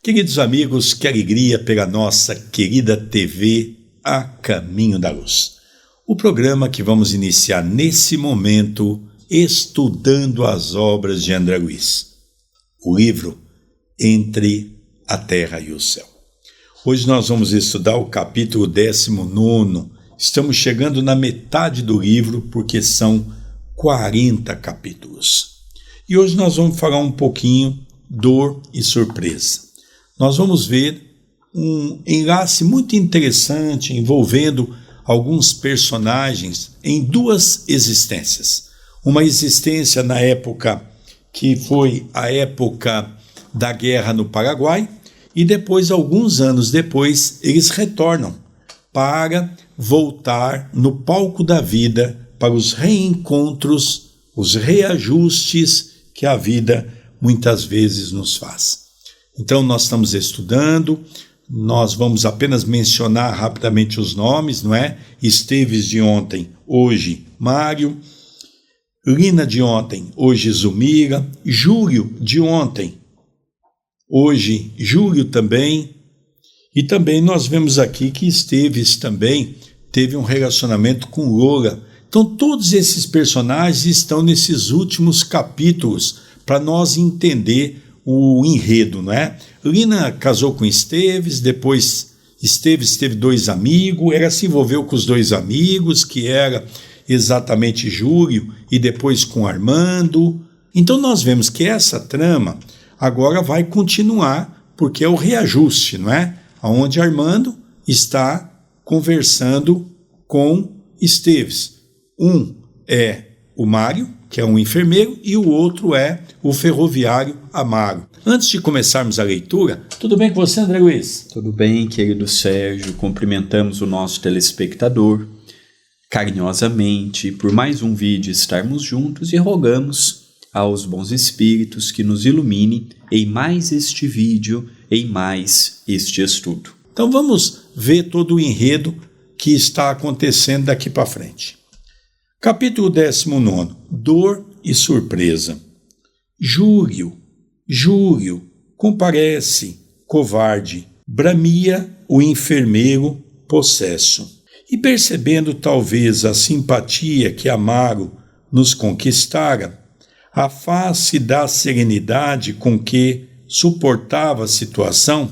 Queridos amigos, que alegria pela nossa querida TV A Caminho da Luz. O programa que vamos iniciar nesse momento estudando as obras de André Luiz. O livro Entre a Terra e o Céu. Hoje nós vamos estudar o capítulo 19. Estamos chegando na metade do livro porque são 40 capítulos. E hoje nós vamos falar um pouquinho dor e surpresa. Nós vamos ver um enlace muito interessante envolvendo alguns personagens em duas existências. Uma existência na época que foi a época da guerra no Paraguai e depois, alguns anos depois, eles retornam para voltar no palco da vida para os reencontros, os reajustes que a vida muitas vezes nos faz. Então nós estamos estudando, nós vamos apenas mencionar rapidamente os nomes, não é? Esteves de ontem, hoje Mário, Lina de ontem, hoje Zumira, Júlio de ontem, hoje Júlio também, e também nós vemos aqui que Esteves também teve um relacionamento com Lola. Então todos esses personagens estão nesses últimos capítulos para nós entender o enredo, não é? Lina casou com Esteves, depois Esteves teve dois amigos, ela se envolveu com os dois amigos, que era exatamente Júlio, e depois com Armando. Então nós vemos que essa trama agora vai continuar, porque é o reajuste, não é? Onde Armando está conversando com Esteves. Um é o Mário, que é um enfermeiro, e o outro é o ferroviário Amaro. Antes de começarmos a leitura, tudo bem com você, André Luiz? Tudo bem, querido Sérgio. Cumprimentamos o nosso telespectador carinhosamente por mais um vídeo estarmos juntos e rogamos aos bons espíritos que nos ilumine em mais este vídeo, em mais este estudo. Então vamos ver todo o enredo que está acontecendo daqui para frente. Capítulo 19. Dor e surpresa. Júlio, comparece, covarde, bramia o enfermeiro possesso. E percebendo talvez a simpatia que Amaro nos conquistara, a face da serenidade com que suportava a situação,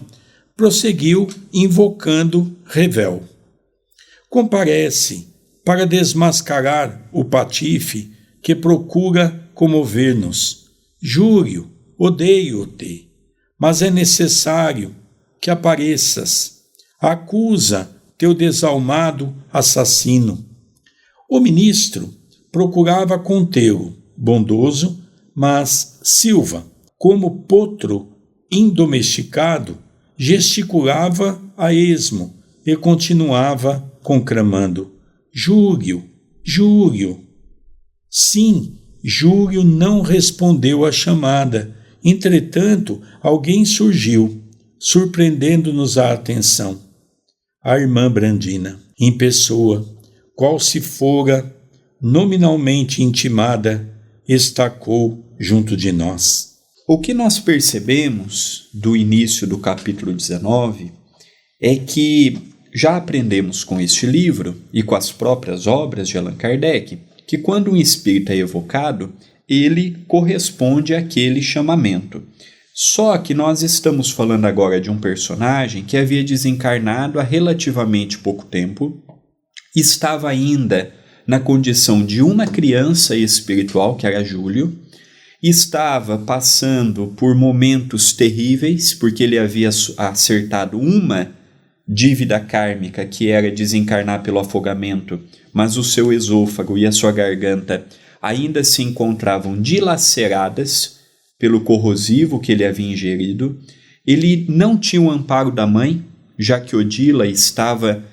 prosseguiu invocando Revel. Comparece para desmascarar o patife que procura comover-nos. Júlio, odeio-te, mas é necessário que apareças. Acusa teu desalmado assassino. O ministro procurava contê-lo, bondoso, mas Silva, como potro indomesticado, gesticulava a esmo e continuava conclamando: Júlio. Sim, Júlio não respondeu à chamada. Entretanto, alguém surgiu, surpreendendo-nos a atenção. A irmã Brandina, em pessoa, qual se fora nominalmente intimada, estacou junto de nós. O que nós percebemos do início do capítulo 19 é que já aprendemos com este livro e com as próprias obras de Allan Kardec que quando um espírito é evocado, ele corresponde àquele chamamento. Só que nós estamos falando agora de um personagem que havia desencarnado há relativamente pouco tempo, estava ainda na condição de uma criança espiritual, que era Júlio, estava passando por momentos terríveis, porque ele havia acertado uma dívida kármica, que era desencarnar pelo afogamento, mas o seu esôfago e a sua garganta ainda se encontravam dilaceradas pelo corrosivo que ele havia ingerido. Ele não tinha o amparo da mãe, já que Odila estava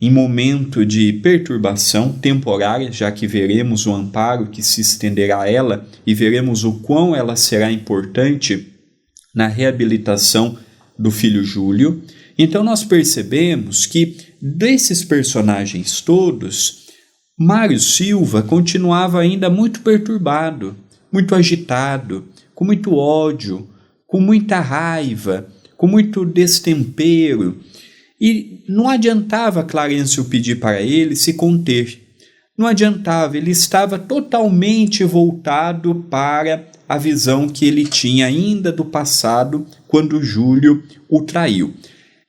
em momento de perturbação temporária, já que veremos o amparo que se estenderá a ela e veremos o quão ela será importante na reabilitação do filho Júlio. Então nós percebemos que desses personagens todos, Mário Silva continuava ainda muito perturbado, muito agitado, com muito ódio, com muita raiva, com muito destempero. E não adiantava Clarencio pedir para ele se conter. Não adiantava, ele estava totalmente voltado para a visão que ele tinha ainda do passado, quando Júlio o traiu.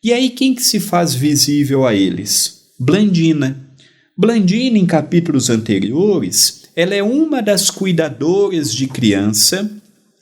E aí quem que se faz visível a eles? Blandina. Blandina, em capítulos anteriores, ela é uma das cuidadoras de criança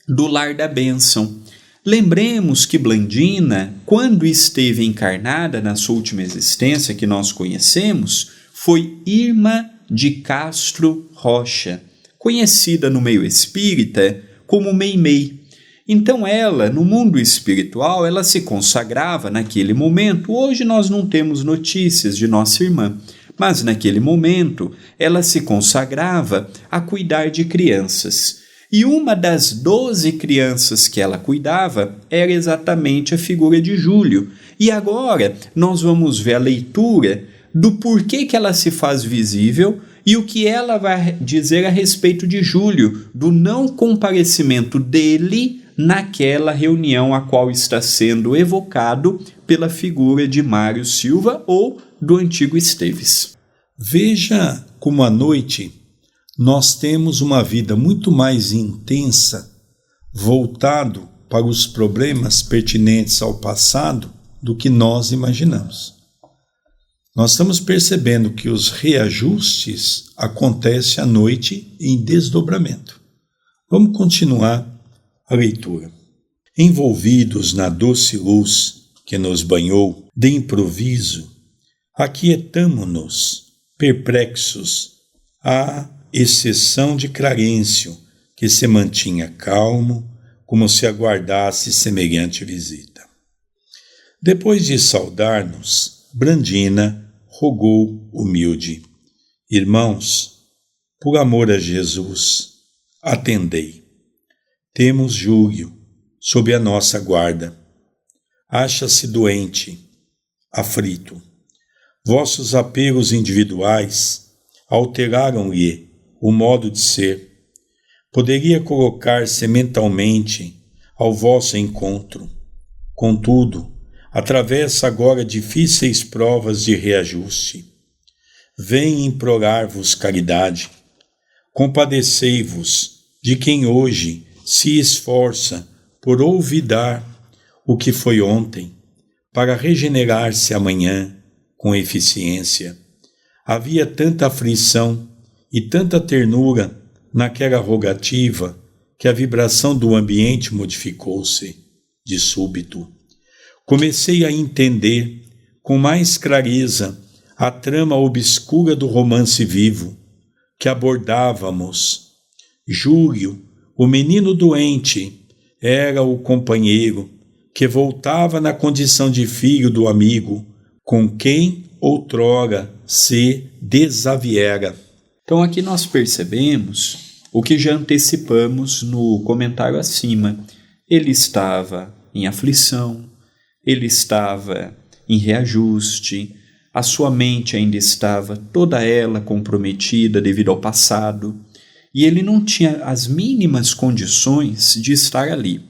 do Lar da Bênção. Lembremos que Blandina, quando esteve encarnada na sua última existência, que nós conhecemos, foi Irma de Castro Rocha, conhecida no meio espírita como Meimei. Então ela, no mundo espiritual, ela se consagrava naquele momento. Hoje nós não temos notícias de nossa irmã, mas naquele momento ela se consagrava a cuidar de crianças. E uma das 12 crianças que ela cuidava era exatamente a figura de Júlio. E agora nós vamos ver a leitura do porquê que ela se faz visível e o que ela vai dizer a respeito de Júlio, do não comparecimento dele naquela reunião a qual está sendo evocado pela figura de Mário Silva ou do antigo Esteves. Veja como à noite nós temos uma vida muito mais intensa, voltado para os problemas pertinentes ao passado do que nós imaginamos. Nós estamos percebendo que os reajustes acontecem à noite em desdobramento. Vamos continuar a leitura. Envolvidos na doce luz que nos banhou de improviso, aquietamo-nos, perplexos, à exceção de Clarencio, que se mantinha calmo, como se aguardasse semelhante visita. Depois de saudar-nos, Blandina rogou humilde: Irmãos, por amor a Jesus, atendei. Temos Júlio sob a nossa guarda. Acha-se doente, aflito. Vossos apelos individuais alteraram-lhe o modo de ser. Poderia colocar-se mentalmente ao vosso encontro. Contudo, atravessa agora difíceis provas de reajuste. Vem implorar-vos caridade. Compadecei-vos de quem hoje se esforça por olvidar o que foi ontem, para regenerar-se amanhã com eficiência. Havia tanta aflição e tanta ternura naquela rogativa que a vibração do ambiente modificou-se de súbito. Comecei a entender com mais clareza a trama obscura do romance vivo que abordávamos. Júlio, o menino doente, era o companheiro que voltava na condição de filho do amigo com quem outrora se desaviera. Então aqui nós percebemos o que já antecipamos no comentário acima. Ele estava em aflição, ele estava em reajuste, a sua mente ainda estava toda ela comprometida devido ao passado, e ele não tinha as mínimas condições de estar ali.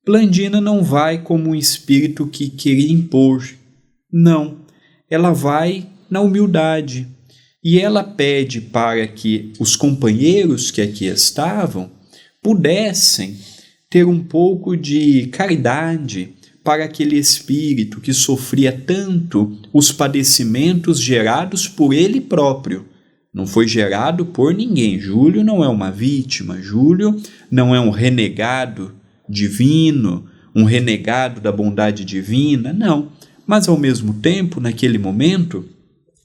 Blandina não vai como um espírito que queria impor. Não, ela vai na humildade. E ela pede para que os companheiros que aqui estavam pudessem ter um pouco de caridade para aquele espírito que sofria tanto os padecimentos gerados por ele próprio. Não foi gerado por ninguém. Júlio não é uma vítima. Júlio não é um renegado divino, um renegado da bondade divina. Não. Mas, ao mesmo tempo, naquele momento,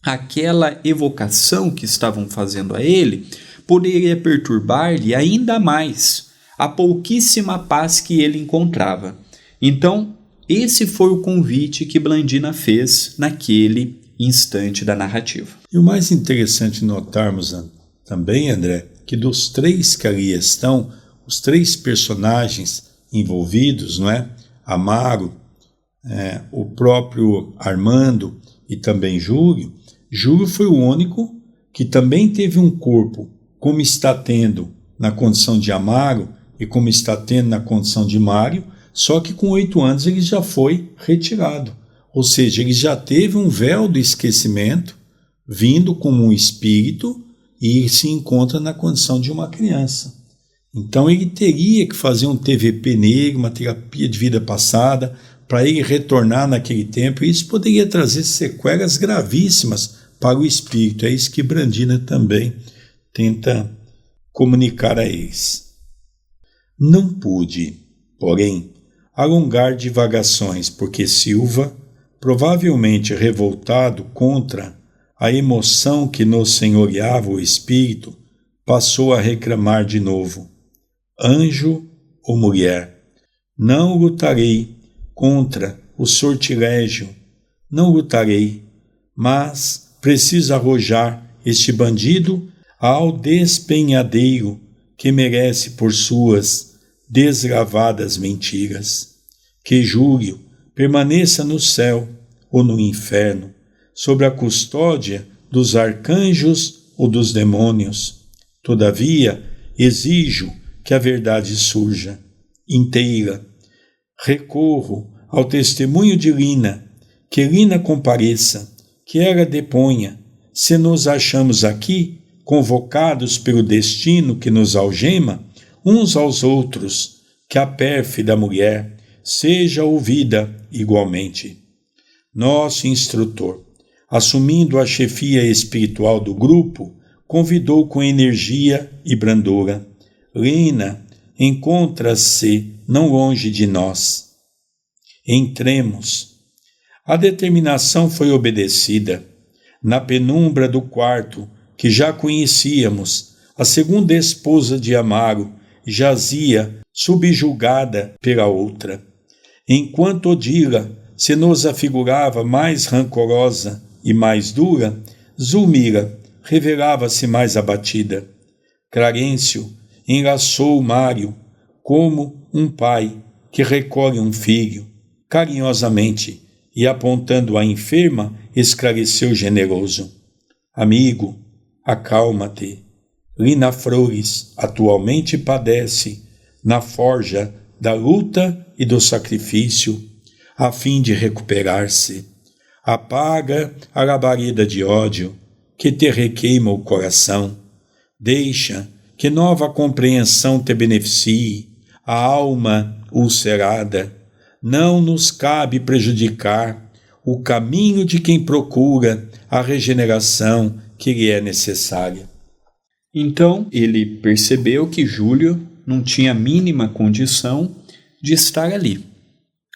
aquela evocação que estavam fazendo a ele poderia perturbar-lhe ainda mais a pouquíssima paz que ele encontrava. Então, esse foi o convite que Blandina fez naquele instante da narrativa. E o mais interessante notarmos também, André, que dos três que ali estão, os três personagens envolvidos, não é? Amaro, o próprio Armando e também Júlio. Júlio foi o único que também teve um corpo, como está tendo na condição de Amaro e como está tendo na condição de Mário, Só que com 8 anos ele já foi retirado. Ou seja, ele já teve um véu do esquecimento, vindo como um espírito, e se encontra na condição de uma criança. Então ele teria que fazer um TVP nele, uma terapia de vida passada, para ele retornar naquele tempo, e isso poderia trazer sequelas gravíssimas para o espírito. É isso que Brandina também tenta comunicar a eles. Não pude, porém, alongar divagações, porque Silva, provavelmente revoltado contra a emoção que nos senhoreava o espírito, passou a reclamar de novo: anjo ou mulher, não lutarei contra o sortilégio, não lutarei, mas preciso arrojar este bandido ao despenhadeiro que merece por suas desgravadas mentiras. Que Júlio permaneça no céu ou no inferno, sob a custódia dos arcanjos ou dos demônios. Todavia, exijo que a verdade surja inteira. Recorro ao testemunho de Lina, que Lina compareça, que ela deponha, se nos achamos aqui, convocados pelo destino que nos algema, uns aos outros, que a pérfida mulher seja ouvida igualmente. Nosso instrutor, assumindo a chefia espiritual do grupo, convidou com energia e brandura: Lina encontra-se não longe de nós. Entremos. A determinação foi obedecida. Na penumbra do quarto, que já conhecíamos, a segunda esposa de Amaro jazia subjugada pela outra. Enquanto Odila se nos afigurava mais rancorosa e mais dura, Zulmira revelava-se mais abatida. Clarencio enlaçou Mário como um pai que recolhe um filho, carinhosamente, e apontando a enferma, esclareceu generoso: amigo, acalma-te. Lina Flores atualmente padece na forja da luta e do sacrifício, a fim de recuperar-se. Apaga a labareda de ódio que te requeima o coração. Deixa que nova compreensão te beneficie, a alma ulcerada. Não nos cabe prejudicar o caminho de quem procura a regeneração que lhe é necessária. Então ele percebeu que Júlio não tinha a mínima condição de estar ali,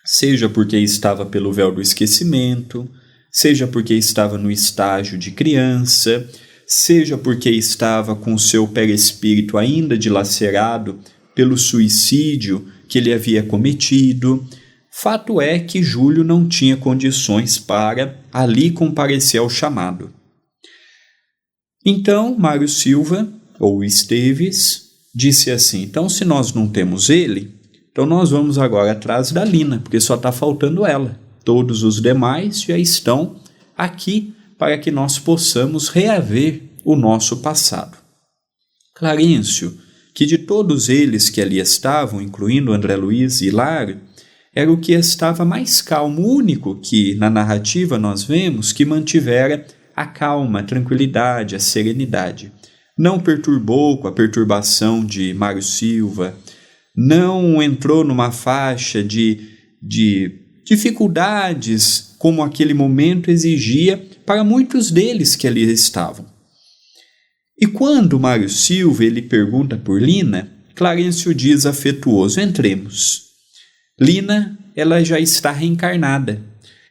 seja porque estava pelo véu do esquecimento, seja porque estava no estágio de criança, seja porque estava com seu perispírito ainda dilacerado pelo suicídio que ele havia cometido. Fato é que Júlio não tinha condições para ali comparecer ao chamado. Então, Mário Silva, ou Esteves, disse assim: então, se nós não temos ele, então nós vamos agora atrás da Lina, porque só está faltando ela. Todos os demais já estão aqui para que nós possamos reaver o nosso passado. Clarencio, que de todos eles que ali estavam, incluindo André Luiz e Hilário, era o que estava mais calmo, o único que na narrativa nós vemos que mantivera a calma, a tranquilidade, a serenidade. Não perturbou com a perturbação de Mário Silva, não entrou numa faixa de dificuldades como aquele momento exigia para muitos deles que ali estavam. E quando Mário Silva ele pergunta por Lina, Clarencio diz afetuoso: entremos. Lina, ela já está reencarnada.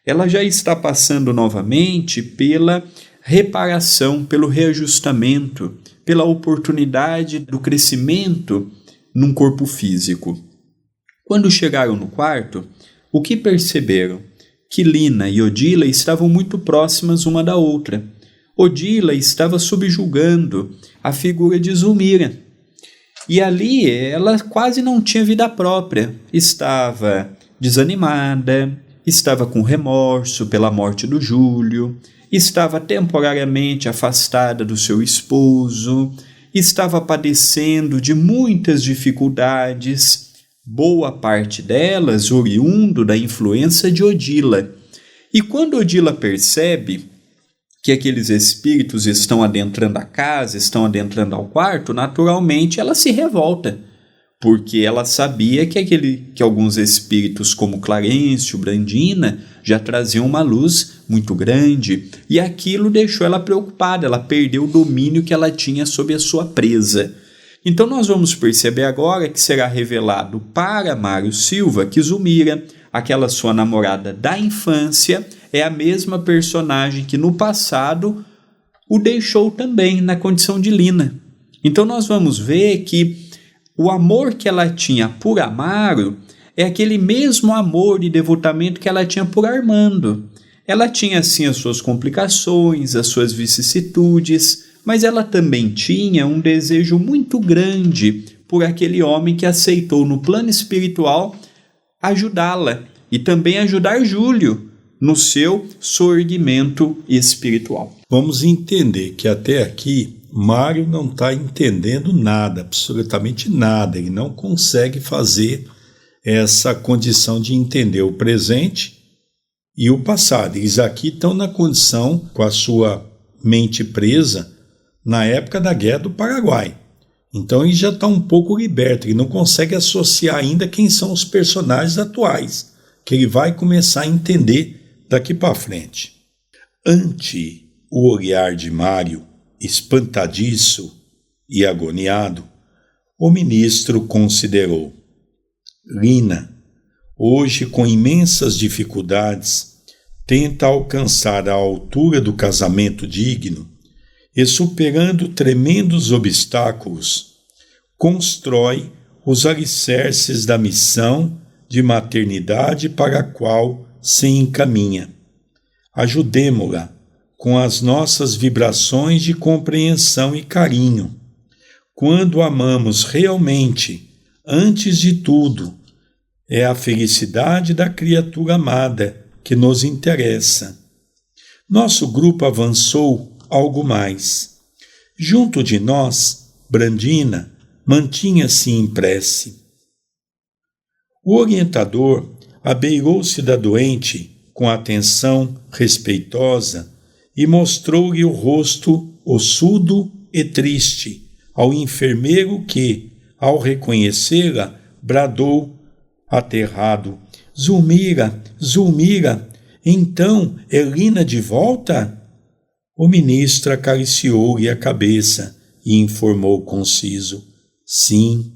Ela já está passando novamente pela reparação, pelo reajustamento, pela oportunidade do crescimento num corpo físico. Quando chegaram no quarto, o que perceberam? Que Lina e Odila estavam muito próximas uma da outra. Odila estava subjugando a figura de Zulmira. E ali ela quase não tinha vida própria. Estava desanimada, estava com remorso pela morte do Júlio, estava temporariamente afastada do seu esposo, estava padecendo de muitas dificuldades, boa parte delas oriundo da influência de Odila. E quando Odila percebe que aqueles espíritos estão adentrando a casa, estão adentrando ao quarto, naturalmente ela se revolta, porque ela sabia que alguns espíritos como Clarencio, Brandina, já traziam uma luz muito grande, e aquilo deixou ela preocupada, ela perdeu o domínio que ela tinha sobre a sua presa. Então nós vamos perceber agora que será revelado para Mário Silva que Zulmira, aquela sua namorada da infância, é a mesma personagem que no passado o deixou também na condição de Lina. Então nós vamos ver que o amor que ela tinha por Amaro é aquele mesmo amor e devotamento que ela tinha por Armando. Ela tinha sim as suas complicações, as suas vicissitudes, mas ela também tinha um desejo muito grande por aquele homem que aceitou no plano espiritual ajudá-la e também ajudar Júlio no seu soerguimento espiritual. Vamos entender que até aqui Mário não está entendendo nada, absolutamente nada. Ele não consegue fazer essa condição de entender o presente e o passado. Eles aqui estão na condição, com a sua mente presa, na época da Guerra do Paraguai. Então ele já está um pouco liberto, ele não consegue associar ainda quem são os personagens atuais, que ele vai começar a entender daqui para frente. Ante o olhar de Mário, espantadiço e agoniado, o ministro considerou: Lina, hoje com imensas dificuldades, tenta alcançar a altura do casamento digno e, superando tremendos obstáculos, constrói os alicerces da missão de maternidade para a qual se encaminha. Ajudemo-la com as nossas vibrações de compreensão e carinho. Quando amamos realmente, antes de tudo, é a felicidade da criatura amada que nos interessa. Nosso grupo avançou algo mais. Junto de nós, Brandina mantinha-se em prece. O orientador abeirou-se da doente com atenção respeitosa e mostrou-lhe o rosto ossudo e triste ao enfermeiro que, ao reconhecê-la, bradou aterrado: Zulmira, Zulmira, então é Lina de volta? O ministro acariciou-lhe a cabeça e informou conciso: sim,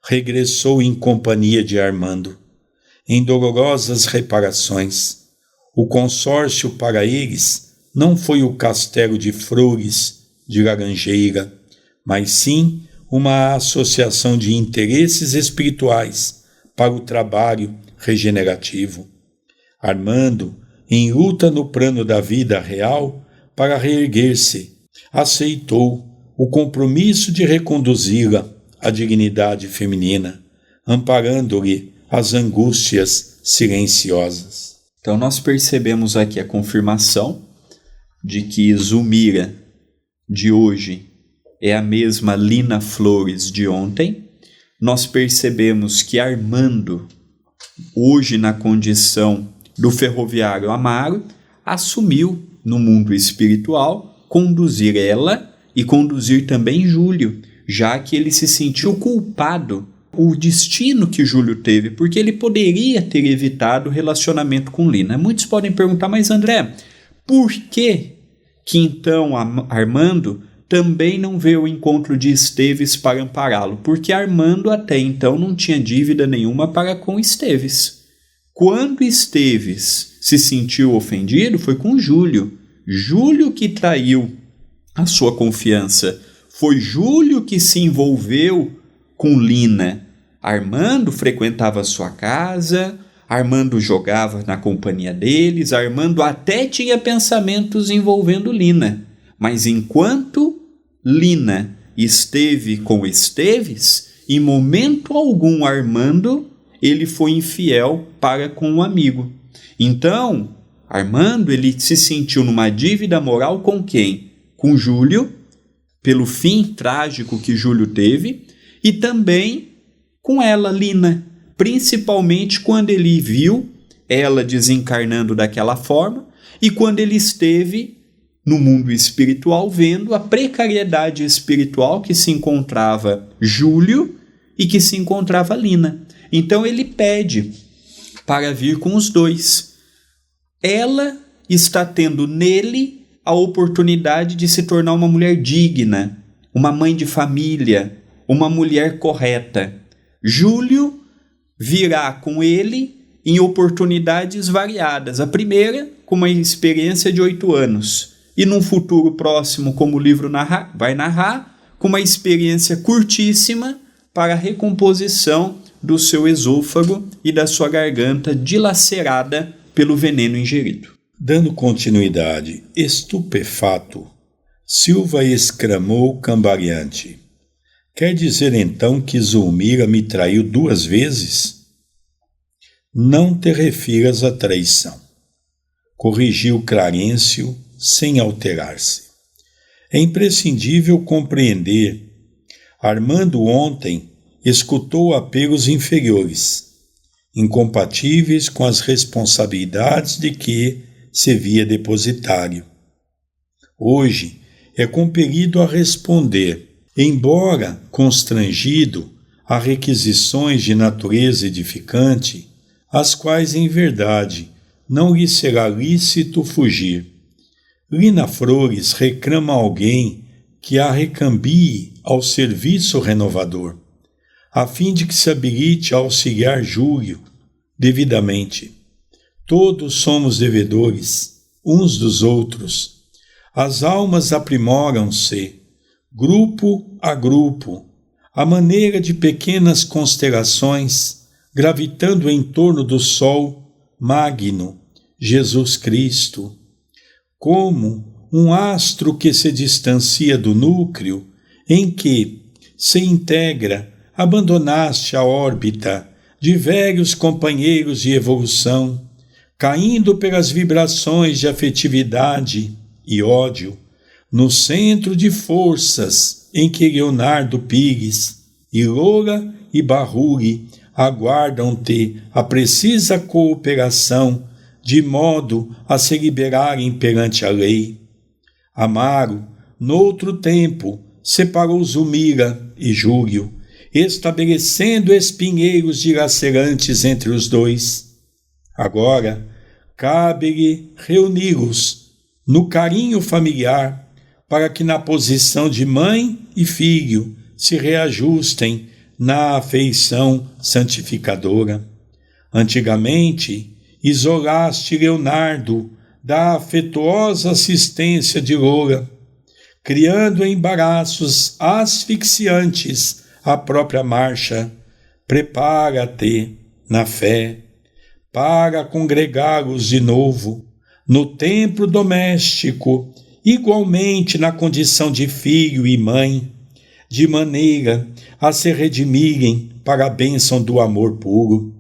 regressou em companhia de Armando, em dolorosas reparações. O consórcio para eles não foi o castelo de Flores de Laranjeira, mas sim uma associação de interesses espirituais para o trabalho regenerativo. Armando, em luta no plano da vida real para reerguer-se, aceitou o compromisso de reconduzi-la à dignidade feminina, amparando-lhe as angústias silenciosas. Então nós percebemos aqui a confirmação de que Zulmira de hoje é a mesma Lina Flores de ontem. Nós percebemos que Armando, hoje na condição do ferroviário Amaro, assumiu no mundo espiritual conduzir ela e conduzir também Júlio, já que ele se sentiu culpado o destino que Júlio teve, porque ele poderia ter evitado o relacionamento com Lina. Muitos podem perguntar: mas André, por que então Armando também não veio ao encontro de Esteves para ampará-lo? Porque Armando até então não tinha dívida nenhuma para com Esteves. Quando Esteves se sentiu ofendido, foi com Júlio. Júlio que traiu a sua confiança. Foi Júlio que se envolveu com Lina. Armando frequentava a sua casa, Armando jogava na companhia deles, Armando até tinha pensamentos envolvendo Lina. Mas enquanto Lina esteve com Esteves, em momento algum Armando ele foi infiel para com um amigo. Então, Armando ele se sentiu numa dívida moral com quem? Com Júlio, pelo fim trágico que Júlio teve, e também com ela, Lina, principalmente quando ele viu ela desencarnando daquela forma e quando ele esteve no mundo espiritual vendo a precariedade espiritual que se encontrava Júlio e que se encontrava Lina. Então ele pede para vir com os dois. Ela está tendo nele a oportunidade de se tornar uma mulher digna, uma mãe de família, uma mulher correta. Júlio virá com ele em oportunidades variadas. A primeira, com uma experiência de 8 anos. E num futuro próximo, como o livro vai narrar, com uma experiência curtíssima para a recomposição do seu esôfago e da sua garganta dilacerada pelo veneno ingerido. Dando continuidade, estupefato, Silva exclamou cambaleante: quer dizer então que Zulmira me traiu 2 vezes? Não te refiras à traição, corrigiu Clarencio sem alterar-se. É imprescindível compreender. Armando ontem escutou apelos inferiores, incompatíveis com as responsabilidades de que se via depositário. Hoje é compelido a responder, embora constrangido, a requisições de natureza edificante, às quais, em verdade, não lhe será lícito fugir. Lina Flores reclama alguém que a recambie ao serviço renovador, a fim de que se habilite a auxiliar Júlio devidamente. Todos somos devedores, uns dos outros. As almas aprimoram-se, grupo a grupo, à maneira de pequenas constelações, gravitando em torno do Sol magno, Jesus Cristo. Como um astro que se distancia do núcleo em que se integra, abandonaste a órbita de velhos companheiros de evolução, caindo pelas vibrações de afetividade e ódio, no centro de forças em que Leonardo Pires, Ilola e Barruri aguardam-te a precisa cooperação, de modo a se liberarem perante a lei. Amaro, noutro tempo, separou Zulmira e Júlio, estabelecendo espinheiros dilacerantes entre os dois. Agora, cabe-lhe reuni-los no carinho familiar, para que na posição de mãe e filho se reajustem na afeição santificadora. Antigamente, isolaste Leonardo da afetuosa assistência de Lola, criando embaraços asfixiantes à própria marcha. Prepara-te na fé para congregá-los de novo no templo doméstico, igualmente na condição de filho e mãe, de maneira a se redimirem para a bênção do amor puro.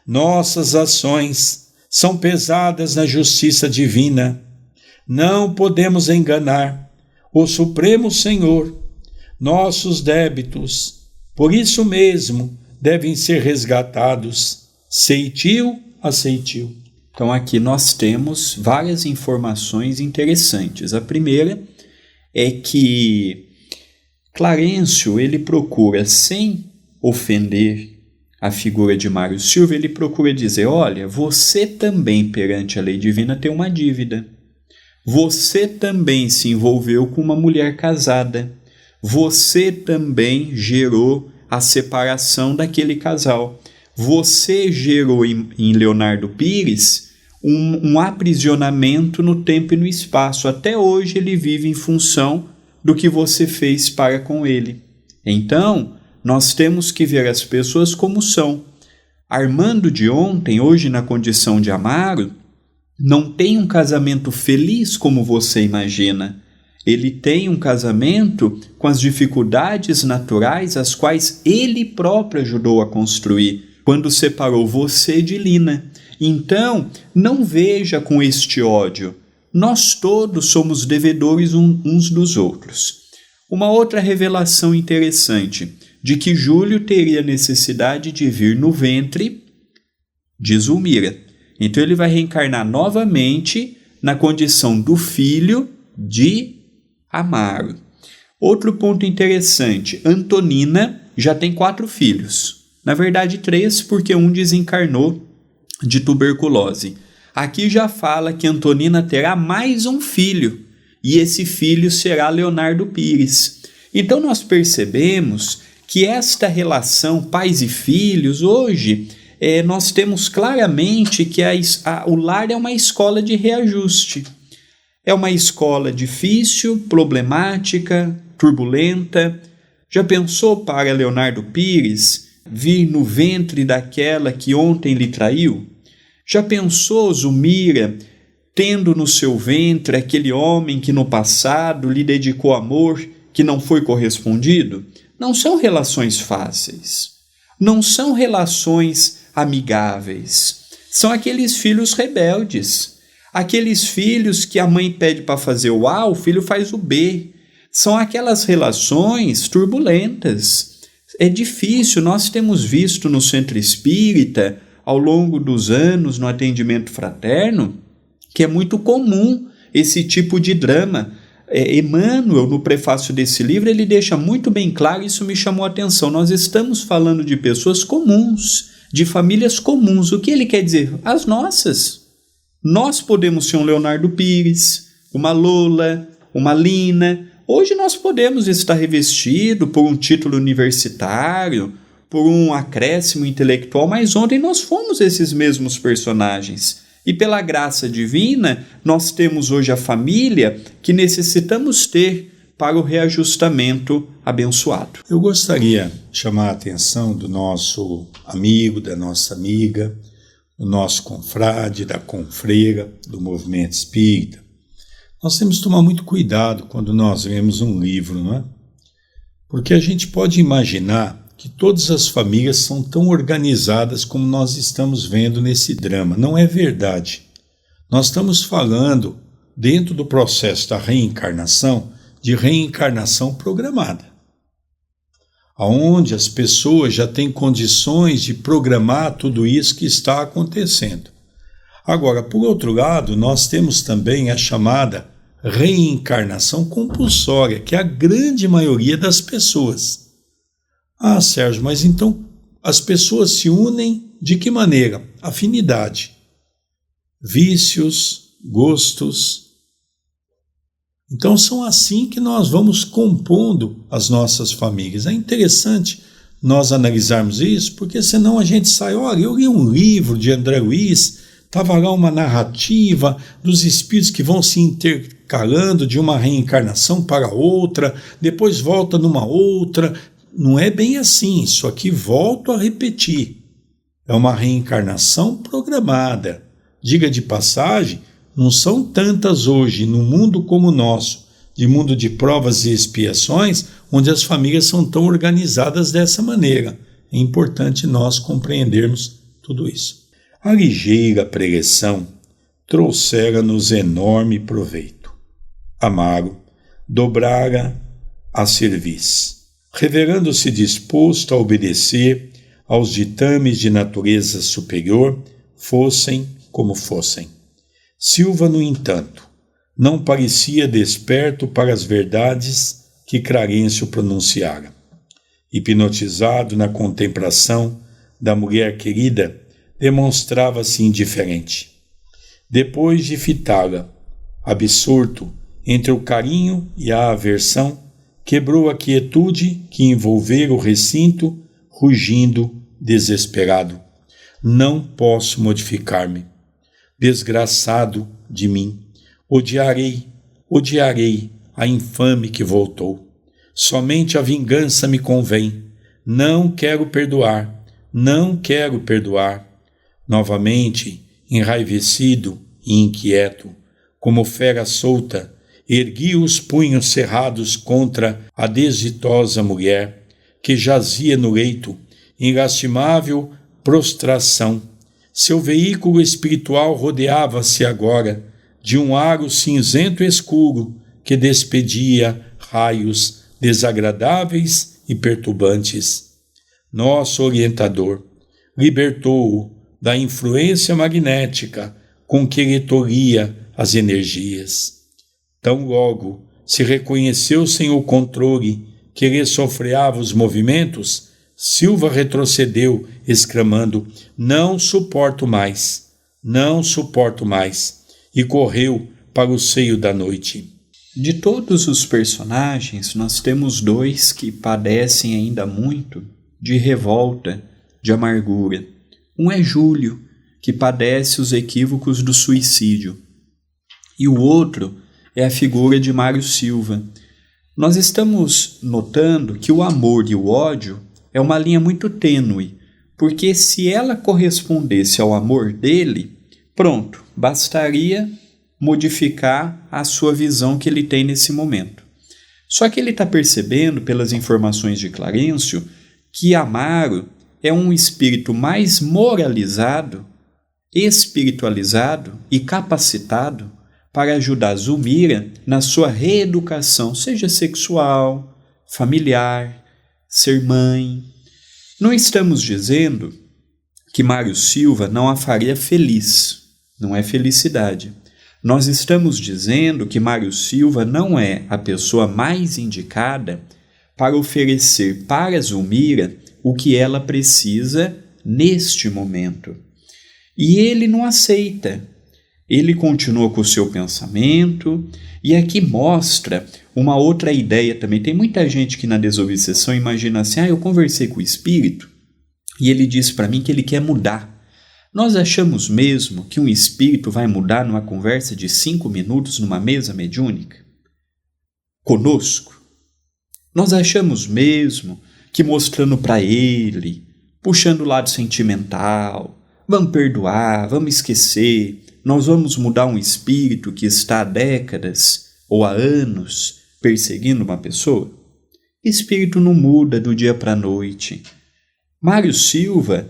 Nossas ações são pesadas na justiça divina. Não podemos enganar o Supremo Senhor. Nossos débitos, por isso mesmo, devem ser resgatados. Ceitil a ceitil. Então aqui nós temos várias informações interessantes. A primeira é que Clarencio, ele procura, sem ofender a figura de Mário Silva, ele procura dizer: olha, você também perante a lei divina tem uma dívida. Você também se envolveu com uma mulher casada. Você também gerou a separação daquele casal. Você gerou em Leonardo Pires um aprisionamento no tempo e no espaço. Até hoje ele vive em função do que você fez para com ele. Então, nós temos que ver as pessoas como são. Armando de ontem, hoje na condição de Amaro, não tem um casamento feliz como você imagina. Ele tem um casamento com as dificuldades naturais as quais ele próprio ajudou a construir quando separou você de Lina. Então, não veja com este ódio. Nós todos somos devedores uns dos outros. Uma outra revelação interessante. de que Júlio teria necessidade de vir no ventre de Zulmira. Então ele vai reencarnar novamente na condição do filho de Amaro. Outro ponto interessante, Antonina já tem 4 filhos. Na verdade 3, porque um desencarnou de tuberculose. Aqui já fala que Antonina terá mais um filho, e esse filho será Leonardo Pires. Então nós percebemos que esta relação pais e filhos, hoje, nós temos claramente que o lar é uma escola de reajuste. É uma escola difícil, problemática, turbulenta. Já pensou para Leonardo Pires vir no ventre daquela que ontem lhe traiu? Já pensou Zulmira tendo no seu ventre aquele homem que no passado lhe dedicou amor que não foi correspondido? Não são relações fáceis, não são relações amigáveis, são aqueles filhos rebeldes, aqueles filhos que a mãe pede para fazer o A, o filho faz o B, são aquelas relações turbulentas. É difícil, nós temos visto no Centro Espírita, ao longo dos anos, no atendimento fraterno, que é muito comum esse tipo de drama. Emmanuel, no prefácio desse livro, ele deixa muito bem claro, isso me chamou a atenção. Nós estamos falando de pessoas comuns, de famílias comuns. O que ele quer dizer? As nossas. Nós podemos ser um Leonardo Pires, uma Lola, uma Lina. Hoje nós podemos estar revestidos por um título universitário, por um acréscimo intelectual, mas ontem nós fomos esses mesmos personagens. E pela graça divina, nós temos hoje a família que necessitamos ter para o reajustamento abençoado. Eu gostaria de chamar a atenção do nosso amigo, da nossa amiga, do nosso confrade, da confreira, do movimento espírita. Nós temos que tomar muito cuidado quando nós lemos um livro, não é? Porque a gente pode imaginar que todas as famílias são tão organizadas como nós estamos vendo nesse drama. Não é verdade. Nós estamos falando, dentro do processo da reencarnação, de reencarnação programada, onde as pessoas já têm condições de programar tudo isso que está acontecendo. Agora, por outro lado, nós temos também a chamada reencarnação compulsória, que é a grande maioria das pessoas. Ah, Sérgio, mas então as pessoas se unem de que maneira? Afinidade, vícios, gostos. Então são assim que nós vamos compondo as nossas famílias. É interessante nós analisarmos isso, porque senão a gente sai, olha, eu li um livro de André Luiz, estava lá uma narrativa dos espíritos que vão se intercalando de uma reencarnação para outra, depois volta numa outra. Não é bem assim, isso aqui volto a repetir. É uma reencarnação programada. Diga de passagem, não são tantas hoje, num mundo como o nosso, de mundo de provas e expiações, onde as famílias são tão organizadas dessa maneira. É importante nós compreendermos tudo isso. A ligeira pregação trouxera-nos enorme proveito. Amaro dobrara a cerviz, revelando-se disposto a obedecer aos ditames de natureza superior, fossem como fossem. Silva, no entanto, não parecia desperto para as verdades que Clarencio pronunciara. Hipnotizado na contemplação da mulher querida, demonstrava-se indiferente. Depois de fitá-la, absorto entre o carinho e a aversão, quebrou a quietude que envolvera o recinto, rugindo desesperado. Não posso modificar-me. Desgraçado de mim, odiarei a infame que voltou. Somente a vingança me convém. Não quero perdoar. Novamente, enraivecido e inquieto, como fera solta, ergui os punhos cerrados contra a desditosa mulher, que jazia no leito, em lastimável prostração. Seu veículo espiritual rodeava-se agora de um aro cinzento escuro que despedia raios desagradáveis e perturbantes. Nosso orientador libertou-o da influência magnética com que lhe tolhia as energias. Tão logo se reconheceu sem o controle que lhe sofreava os movimentos, Silva retrocedeu, exclamando: "Não suporto mais, não suporto mais", e correu para o seio da noite. De todos os personagens, nós temos dois que padecem ainda muito de revolta, de amargura. Um é Júlio, que padece os equívocos do suicídio, e o outro é a figura de Mário Silva. Nós estamos notando que o amor e o ódio é uma linha muito tênue, porque se ela correspondesse ao amor dele, pronto, bastaria modificar a sua visão que ele tem nesse momento. Só que ele está percebendo, pelas informações de Clarencio, que Amaro é um espírito mais moralizado, espiritualizado e capacitado para ajudar Zulmira na sua reeducação, seja sexual, familiar, ser mãe. Não estamos dizendo que Mário Silva não a faria feliz, não é felicidade. Nós estamos dizendo que Mário Silva não é a pessoa mais indicada para oferecer para Zulmira o que ela precisa neste momento. E ele não aceita. Ele continua com o seu pensamento, e aqui mostra uma outra ideia também. Tem muita gente que na desobsessão imagina assim: eu conversei com o espírito e ele disse para mim que ele quer mudar. Nós achamos mesmo que um espírito vai mudar numa conversa de 5 minutos numa mesa mediúnica? Conosco? Nós achamos mesmo que mostrando para ele, puxando o lado sentimental, vamos perdoar, vamos esquecer, nós vamos mudar um espírito que está há décadas ou há anos perseguindo uma pessoa? Espírito não muda do dia para a noite. Mário Silva,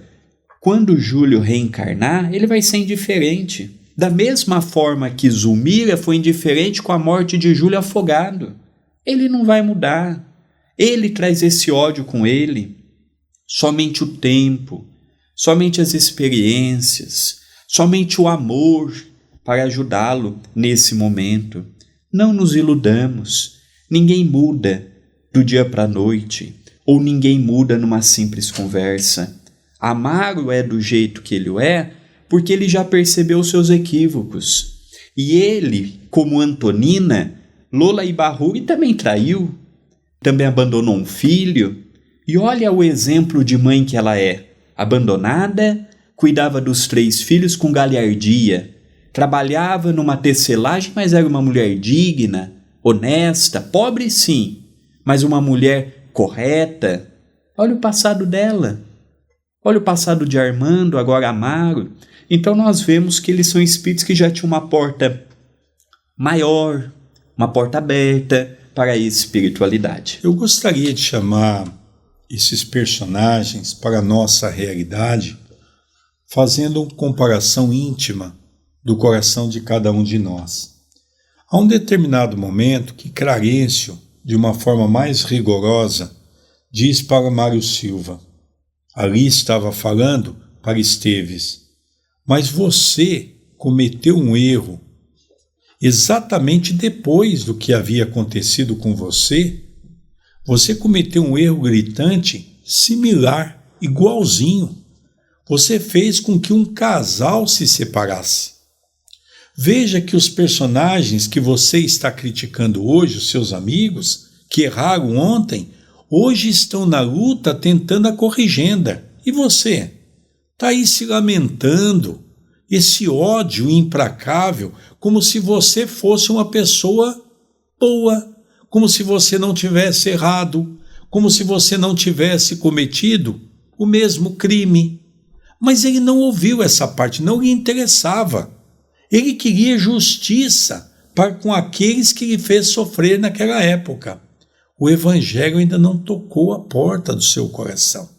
quando Júlio reencarnar, ele vai ser indiferente. Da mesma forma que Zulmira foi indiferente com a morte de Júlio afogado. Ele não vai mudar. Ele traz esse ódio com ele. Somente o tempo, somente as experiências, somente o amor para ajudá-lo nesse momento. Não nos iludamos. Ninguém muda do dia para a noite, ou ninguém muda numa simples conversa. Amaro é do jeito que ele é, porque ele já percebeu os seus equívocos. E ele, como Antonina, Lola Ibarruri também traiu, também abandonou um filho. E olha o exemplo de mãe que ela é. Abandonada, cuidava dos 3 filhos com galhardia, trabalhava numa tecelagem, mas era uma mulher digna, honesta, pobre sim, mas uma mulher correta. Olha o passado dela. Olha o passado de Armando, agora Amaro. Então nós vemos que eles são espíritos que já tinham uma porta maior, uma porta aberta para a espiritualidade. Eu gostaria de chamar esses personagens para a nossa realidade, fazendo uma comparação íntima do coração de cada um de nós. Há um determinado momento que Clarencio, de uma forma mais rigorosa, diz para Mário Silva, ali estava falando para Esteves, mas você cometeu um erro exatamente depois do que havia acontecido com você. Você cometeu um erro gritante, similar, igualzinho. Você fez com que um casal se separasse. Veja que os personagens que você está criticando hoje, os seus amigos, que erraram ontem, hoje estão na luta tentando a corrigenda. E você? Está aí se lamentando, esse ódio implacável, como se você fosse uma pessoa boa, como se você não tivesse errado, como se você não tivesse cometido o mesmo crime. Mas ele não ouviu essa parte, não lhe interessava. Ele queria justiça para com aqueles que lhe fez sofrer naquela época. O evangelho ainda não tocou a porta do seu coração.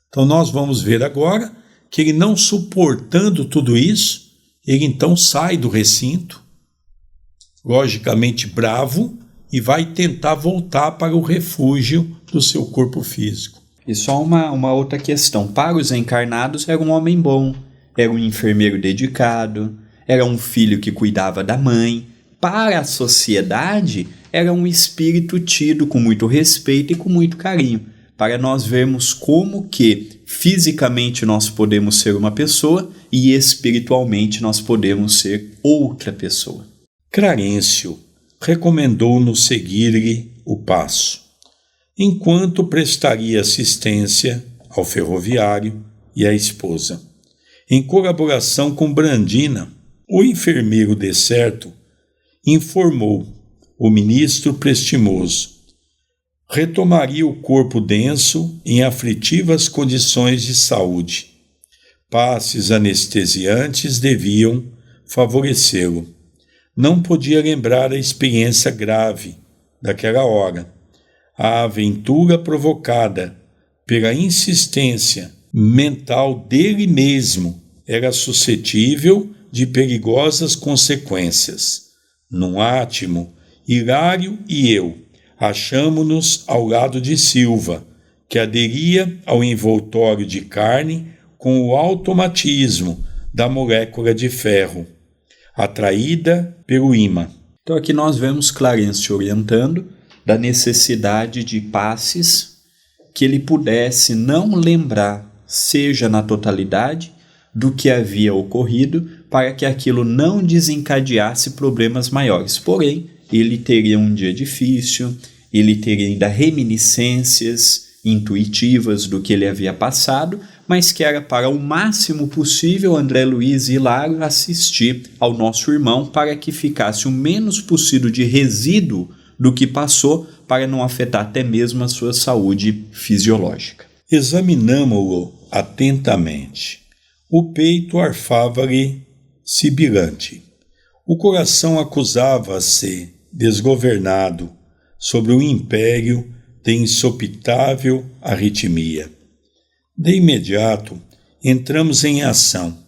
Então nós vamos ver agora que ele, não suportando tudo isso, ele então sai do recinto, logicamente bravo, e vai tentar voltar para o refúgio do seu corpo físico. E só uma outra questão. Para os encarnados, era um homem bom, era um enfermeiro dedicado, era um filho que cuidava da mãe. Para a sociedade, era um espírito tido com muito respeito e com muito carinho. Para nós vermos como que fisicamente nós podemos ser uma pessoa e espiritualmente nós podemos ser outra pessoa. Clarencio recomendou-nos seguir-lhe o passo, enquanto prestaria assistência ao ferroviário e à esposa. Em colaboração com Brandina, o enfermeiro decerto informou o ministro Prestimoso. Retomaria o corpo denso em aflitivas condições de saúde. Passes anestesiantes deviam favorecê-lo. Não podia lembrar a experiência grave daquela hora. A aventura provocada pela insistência mental dele mesmo era suscetível de perigosas consequências. Num átimo, Hilário e eu achamo-nos ao lado de Silva, que aderia ao envoltório de carne com o automatismo da molécula de ferro, atraída pelo ímã. Então aqui nós vemos Clarencio orientando da necessidade de passes que ele pudesse não lembrar, seja na totalidade, do que havia ocorrido, para que aquilo não desencadeasse problemas maiores. Porém, ele teria um dia difícil, ele teria ainda reminiscências intuitivas do que ele havia passado, mas que era para o máximo possível André Luiz e Hilário assistir ao nosso irmão para que ficasse o menos possível de resíduo do que passou, para não afetar até mesmo a sua saúde fisiológica. Examinamo-lo atentamente. O peito arfava-lhe sibilante. O coração acusava-se desgovernado sobre o império de insopitável arritmia. De imediato, entramos em ação,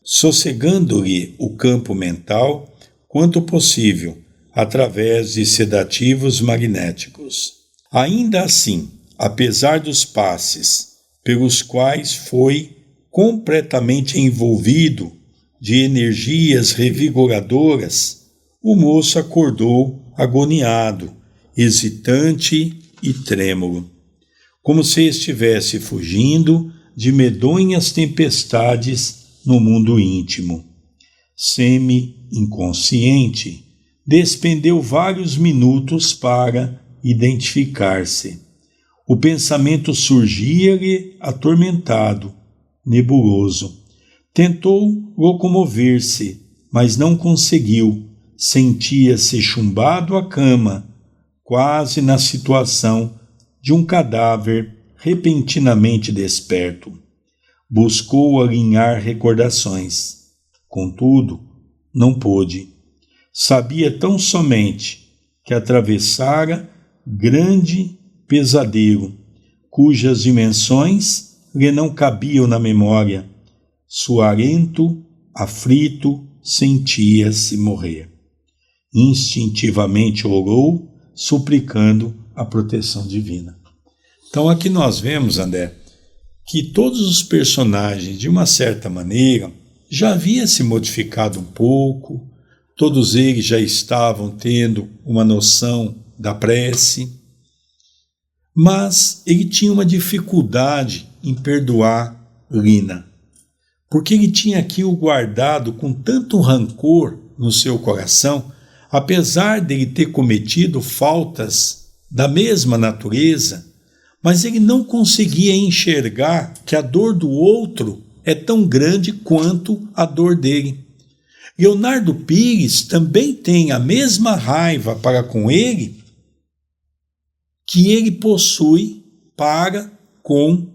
sossegando-lhe o campo mental quanto possível, através de sedativos magnéticos. Ainda assim, apesar dos passes pelos quais foi completamente envolvido de energias revigoradoras, o moço acordou agoniado, hesitante e trêmulo, como se estivesse fugindo de medonhas tempestades no mundo íntimo. Semi-inconsciente, despendeu vários minutos para identificar-se. O pensamento surgia-lhe atormentado, nebuloso. Tentou locomover-se, mas não conseguiu. Sentia-se chumbado à cama, quase na situação de um cadáver repentinamente desperto. Buscou alinhar recordações. Contudo, não pôde. Sabia tão somente que atravessara grande pesadelo, cujas dimensões lhe não cabiam na memória. Suarento, aflito, sentia-se morrer. Instintivamente orou, suplicando a proteção divina. Então aqui nós vemos, André, que todos os personagens, de uma certa maneira, já haviam se modificado um pouco, todos eles já estavam tendo uma noção da prece, mas ele tinha uma dificuldade em perdoar Lina, porque ele tinha aquilo guardado com tanto rancor no seu coração, apesar de ele ter cometido faltas da mesma natureza, mas ele não conseguia enxergar que a dor do outro é tão grande quanto a dor dele. Leonardo Pires também tem a mesma raiva para com ele que ele possui para com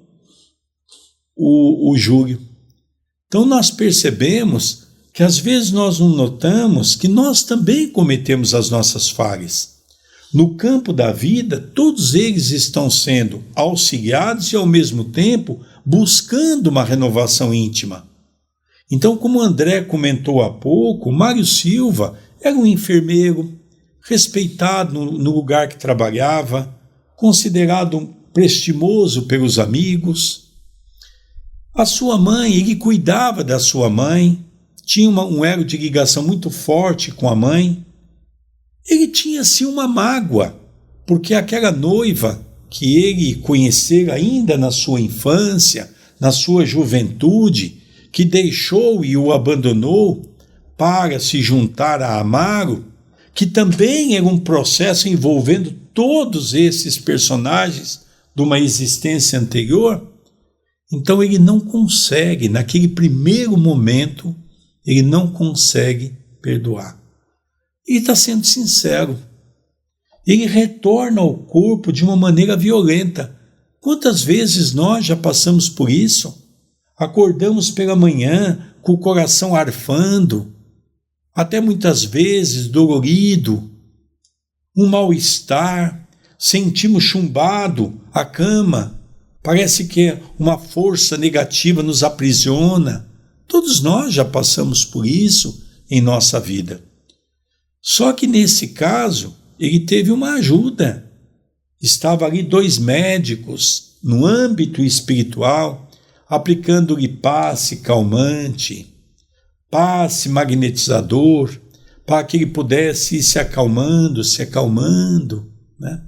o Júlio. Então nós percebemos que às vezes nós não notamos que nós também cometemos as nossas falhas. No campo da vida, todos eles estão sendo auxiliados e ao mesmo tempo buscando uma renovação íntima. Então, como o André comentou há pouco, Mário Silva era um enfermeiro, respeitado no lugar que trabalhava, considerado prestimoso pelos amigos. A sua mãe, ele cuidava da sua mãe, tinha um elo de ligação muito forte com a mãe. Ele tinha sim uma mágoa, porque aquela noiva que ele conhecera ainda na sua infância, na sua juventude, que deixou e o abandonou para se juntar a Amaro, que também era um processo envolvendo todos esses personagens de uma existência anterior. Então ele não consegue, naquele primeiro momento, ele não consegue perdoar. Ele está sendo sincero. Ele retorna ao corpo de uma maneira violenta. Quantas vezes nós já passamos por isso? Acordamos pela manhã com o coração arfando, até muitas vezes dolorido, um mal-estar, sentimos chumbado a cama, parece que uma força negativa nos aprisiona. Todos nós já passamos por isso em nossa vida. Só que nesse caso, ele teve uma ajuda. Estava ali 2 médicos no âmbito espiritual, aplicando-lhe passe calmante, passe magnetizador, para que ele pudesse ir se acalmando, né?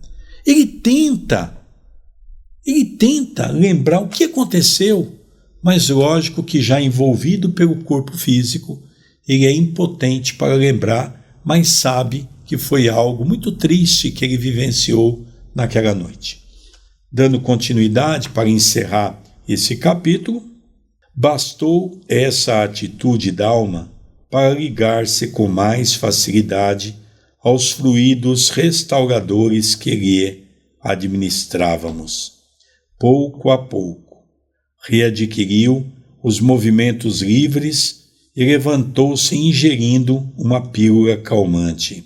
Ele tenta lembrar o que aconteceu, mas lógico que já envolvido pelo corpo físico, ele é impotente para lembrar, mas sabe que foi algo muito triste que ele vivenciou naquela noite. Dando continuidade para encerrar esse capítulo, bastou essa atitude da alma para ligar-se com mais facilidade aos fluidos restauradores que lhe administrávamos. Pouco a pouco, readquiriu os movimentos livres e levantou-se ingerindo uma pílula calmante.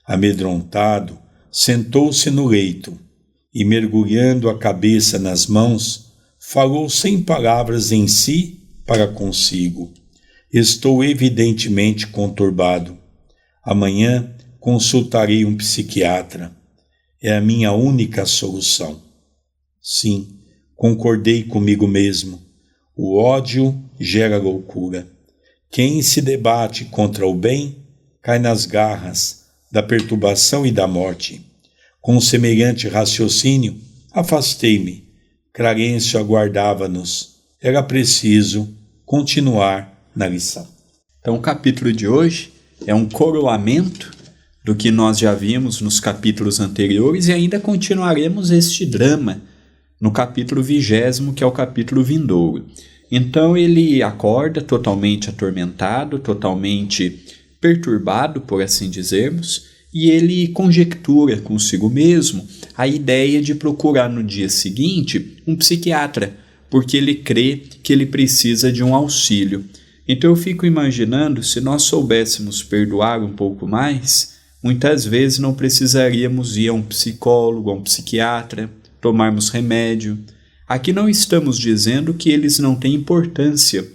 Amedrontado, sentou-se no leito e, mergulhando a cabeça nas mãos, falou sem palavras em si para consigo. Estou evidentemente conturbado. Amanhã consultarei um psiquiatra. É a minha única solução. Sim, concordei comigo mesmo. O ódio gera loucura. Quem se debate contra o bem cai nas garras da perturbação e da morte. Com semelhante raciocínio, afastei-me. Clarencio aguardava-nos. Era preciso continuar na lição. Então, o capítulo de hoje é um coroamento do que nós já vimos nos capítulos anteriores e ainda continuaremos este drama no capítulo 20º, que é o capítulo vindouro. Então, ele acorda totalmente atormentado, totalmente perturbado, por assim dizermos, e ele conjectura consigo mesmo a ideia de procurar no dia seguinte um psiquiatra, porque ele crê que ele precisa de um auxílio. Então eu fico imaginando, se nós soubéssemos perdoar um pouco mais, muitas vezes não precisaríamos ir a um psicólogo, a um psiquiatra, tomarmos remédio. Aqui não estamos dizendo que eles não têm importância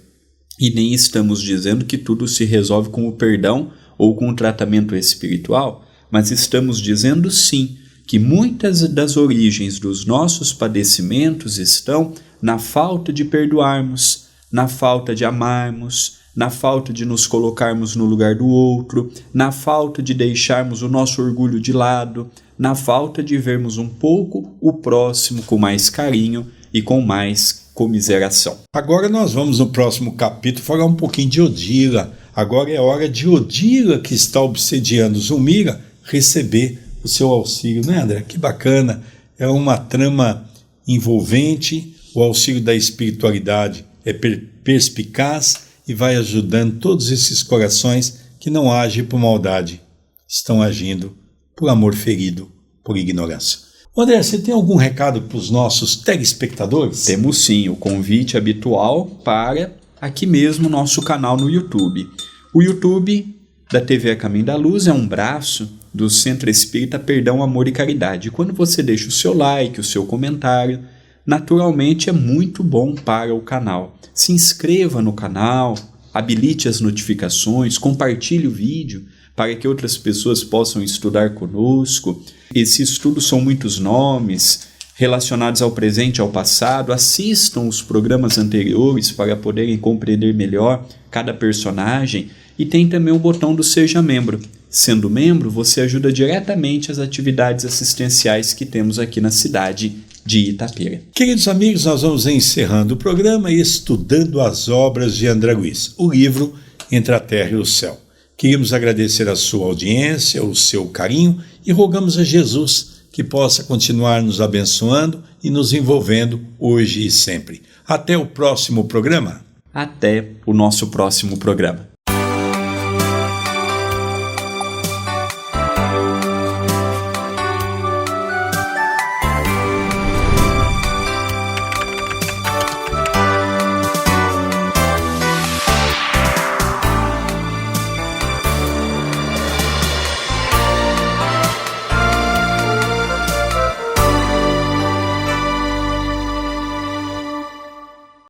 e nem estamos dizendo que tudo se resolve com o perdão ou com o tratamento espiritual, mas estamos dizendo sim que muitas das origens dos nossos padecimentos estão na falta de perdoarmos, na falta de amarmos, na falta de nos colocarmos no lugar do outro, na falta de deixarmos o nosso orgulho de lado, na falta de vermos um pouco o próximo com mais carinho e com mais comiseração. Agora nós vamos no próximo capítulo falar um pouquinho de Odila. Agora é hora de Odila, que está obsediando Zulmira, receber o seu auxílio, né, André? Que bacana, é uma trama envolvente, o auxílio da espiritualidade é perspicaz e vai ajudando todos esses corações que não agem por maldade, estão agindo por amor ferido, por ignorância. André, você tem algum recado para os nossos telespectadores? Temos sim, o convite habitual para aqui mesmo nosso canal no YouTube. O YouTube da TV A Caminho da Luz é um braço do Centro Espírita Perdão, Amor e Caridade. Quando você deixa o seu like, o seu comentário, naturalmente é muito bom para o canal. Se inscreva no canal, habilite as notificações, compartilhe o vídeo, para que outras pessoas possam estudar conosco. Esse estudo são muitos nomes relacionados ao presente e ao passado. Assistam os programas anteriores para poderem compreender melhor cada personagem. E tem também o botão do Seja Membro. Sendo membro, você ajuda diretamente as atividades assistenciais que temos aqui na cidade de Itapira. Queridos amigos, nós vamos encerrando o programa Estudando as Obras de Andragoís, o livro Entre a Terra e o Céu. Queríamos agradecer a sua audiência, o seu carinho e rogamos a Jesus que possa continuar nos abençoando e nos envolvendo hoje e sempre. Até o próximo programa. Até o nosso próximo programa.